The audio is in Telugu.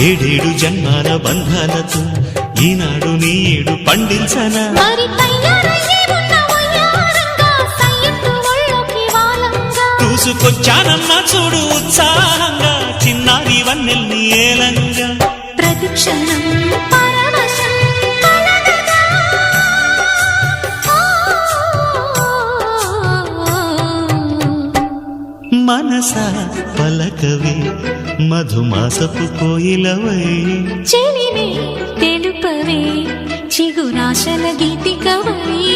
ఏడేడు జన్మాల బంధాలతో ఈనాడు నీ ఏడు పండించనా చూసుకొచ్చానమ్మా చూడు ఉత్సాహంగా చిన్నారి వన్నెల్ని ఏలంగా ప్రతిక్షణం మనసా పలకవే మధుమాసపు కోయిలవై చెలివే తెలుపవే చిగురాశల గీతికవై